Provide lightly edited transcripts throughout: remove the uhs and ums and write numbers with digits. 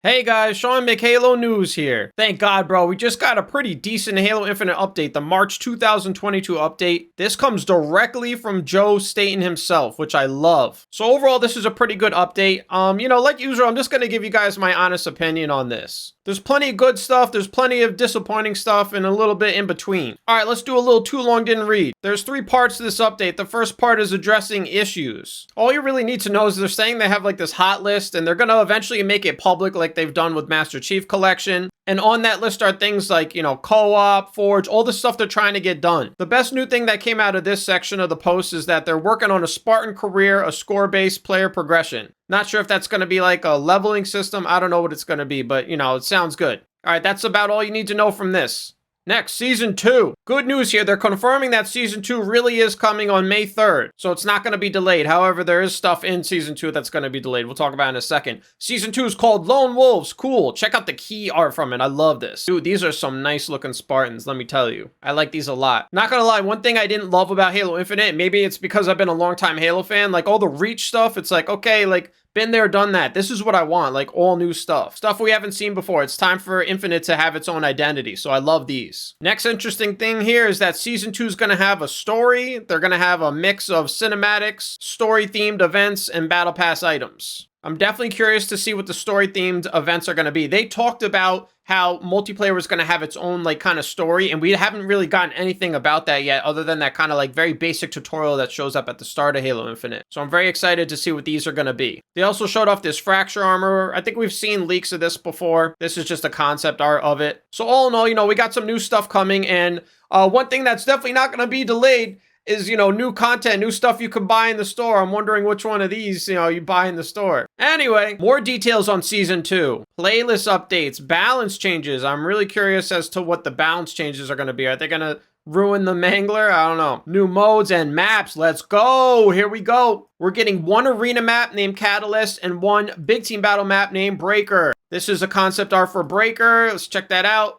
Hey guys, Sean McHalo News here. Thank God, bro. We just got a pretty decent Halo Infinite update, the March 2022 update. This comes directly from Joe Staten himself, which I love. So overall, this is a pretty good update. Like usual, I'm just going to give you guys my honest opinion on this. There's plenty of good stuff, there's plenty of disappointing stuff, and a little bit in between. Alright, let's do a little too long didn't read. There's 3 parts to this update. The first part is addressing issues. All you really need to know is they're saying they have like this hot list, and they're going to eventually make it public like they've done with Master Chief Collection. And on that list are things like, CoOp, Forge, all the stuff they're trying to get done. The best new thing that came out of this section of the post is that they're working on a Spartan career, a score-based player progression. Not sure if that's going to be like a leveling system. I don't know what it's going to be, but, it sounds good. All right, that's about all you need to know from this. Next, Season 2. Good news here. They're confirming that Season 2 really is coming on May 3rd. So it's not going to be delayed. However, there is stuff in Season 2 that's going to be delayed. We'll talk about it in a second. Season 2 is called Lone Wolves. Cool. Check out the key art from it. I love this. Dude, these are some nice looking Spartans, let me tell you. I like these a lot. Not going to lie, one thing I didn't love about Halo Infinite, maybe it's because I've been a long time Halo fan, like all the Reach stuff, it's like, okay, like, been there, done that. This is what I want, like all new stuff. Stuff we haven't seen before. It's time for Infinite to have its own identity, so I love these. Next interesting thing here is that Season 2 is going to have a story. They're going to have a mix of cinematics, story-themed events, and Battle Pass items. I'm definitely curious to see what the story-themed events are going to be. They talked about how multiplayer was going to have its own like kind of story, and we haven't really gotten anything about that yet other than that kind of like very basic tutorial that shows up at the start of Halo Infinite. So I'm very excited to see what these are going to be. They also showed off this fracture armor. I think we've seen leaks of this before. This is just a concept art of it. So all in all, we got some new stuff coming, and one thing that's definitely not going to be delayed is, new content, new stuff you can buy in the store. I'm wondering which one of these, you buy in the store. Anyway, more details on Season 2. Playlist updates, balance changes. I'm really curious as to what the balance changes are going to be. Are they going to ruin the Mangler? I don't know. New modes and maps. Let's go. Here we go. We're getting one arena map named Catalyst and one big team battle map named Breaker. This is a concept art for Breaker. Let's check that out.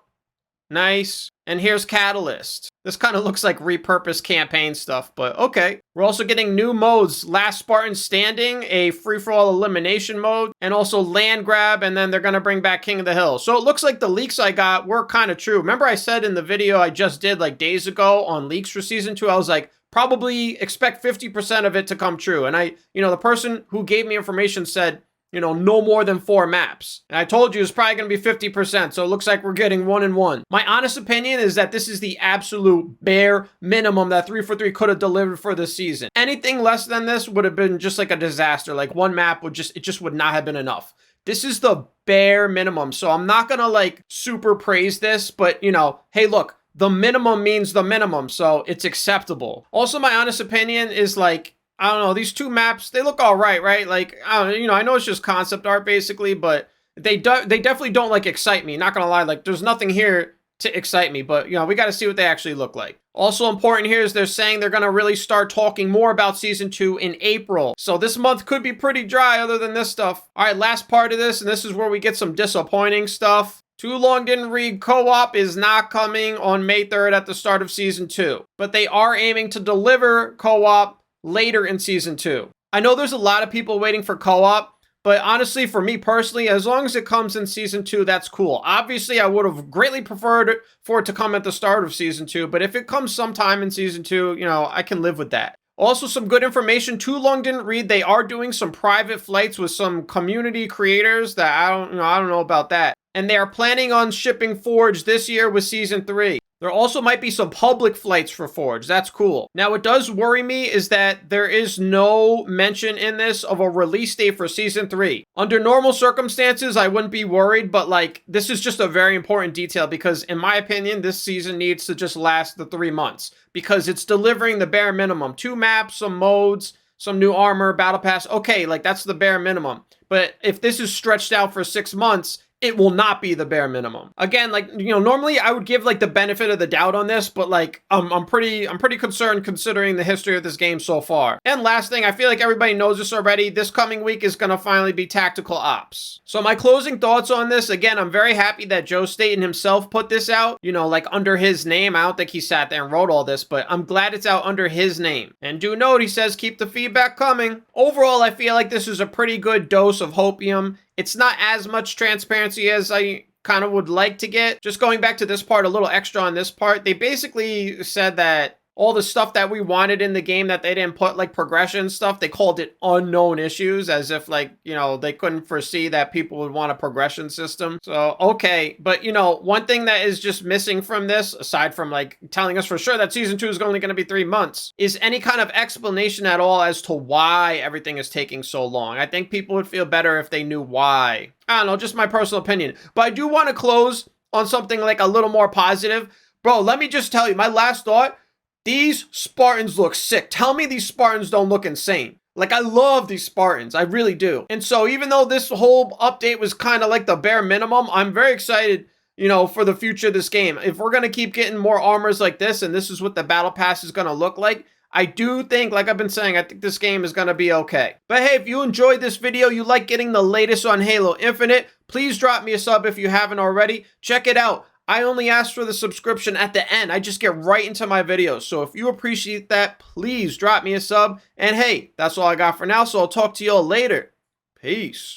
Nice. And here's Catalyst. This kind of looks like repurposed campaign stuff, but okay. We're also getting new modes. Last Spartan Standing, a free-for-all elimination mode, and also Land Grab, and then they're going to bring back King of the Hill. So it looks like the leaks I got were kind of true. Remember I said in the video I just did like days ago on leaks for Season 2, I was like, probably expect 50% of it to come true. And the person who gave me information said, no more than 4 maps. And I told you it's probably going to be 50%, so it looks like we're getting 1 and 1. My honest opinion is that this is the absolute bare minimum that 343 could have delivered for this season. Anything less than this would have been just like a disaster. Like one map would just would not have been enough. This is the bare minimum, so I'm not going to like super praise this, but hey look, the minimum means the minimum, so it's acceptable. Also, my honest opinion is like, I don't know, these 2 maps, they look all right? Like, I don't know, I know it's just concept art basically, but they definitely don't like excite me. Not gonna lie, like there's nothing here to excite me, but we got to see what they actually look like. Also important here is they're saying they're gonna really start talking more about Season 2 in April. So this month could be pretty dry other than this stuff. All right, last part of this, and this is where we get some disappointing stuff. Too long didn't read. Co-op is not coming on May 3rd at the start of Season 2, but they are aiming to deliver co-op later in Season 2. I know there's a lot of people waiting for co-op, but honestly, for me personally, as long as it comes in Season 2, that's cool. Obviously, I would have greatly preferred for it to come at the start of Season 2, but if it comes sometime in Season 2, I can live with that. Also, some good information. Too long didn't read. They are doing some private flights with some community creators that I don't know about that. And they are planning on shipping Forge this year with Season 3. There also might be some public flights for Forge. That's cool. Now, what does worry me is that there is no mention in this of a release date for Season 3. Under normal circumstances, I wouldn't be worried, but like, this is just a very important detail because in my opinion, this season needs to just last the 3 months because it's delivering the bare minimum. 2 maps, some modes, some new armor, battle pass. Okay, like that's the bare minimum. But if this is stretched out for 6 months, it will not be the bare minimum. Again, like, normally I would give like the benefit of the doubt on this, but like, I'm pretty concerned considering the history of this game so far. And last thing, I feel like everybody knows this already. This coming week is gonna finally be Tactical Ops. So my closing thoughts on this, again, I'm very happy that Joe Staten himself put this out, like under his name. I don't think he sat there and wrote all this, but I'm glad it's out under his name. And do note, he says, keep the feedback coming. Overall, I feel like this is a pretty good dose of hopium. It's not as much transparency as I kind of would like to get. Just going back to this part, a little extra on this part, they basically said that all the stuff that we wanted in the game that they didn't put, like progression stuff, they called it unknown issues, as if, like, you know, they couldn't foresee that people would want a progression system. So, okay. But, you know, one thing that is just missing from this, aside from, like, telling us for sure that Season 2 is only going to be 3 months, is any kind of explanation at all as to why everything is taking so long. I think people would feel better if they knew why. I don't know, just my personal opinion. But I do want to close on something, like, a little more positive. Bro, let me just tell you, my last thought, these Spartans look sick. Tell me these Spartans don't look insane. Like, I love these Spartans. I really do. And so even though this whole update was kind of like the bare minimum, I'm very excited, you know, for the future of this game. If we're going to keep getting more armors like this, and this is what the battle pass is going to look like, I do think, like I've been saying, I think this game is going to be okay. But hey, if you enjoyed this video, you like getting the latest on Halo Infinite, please drop me a sub if you haven't already. Check it out. I only ask for the subscription at the end. I just get right into my videos. So if you appreciate that, please drop me a sub. And hey, that's all I got for now. So I'll talk to y'all later. Peace.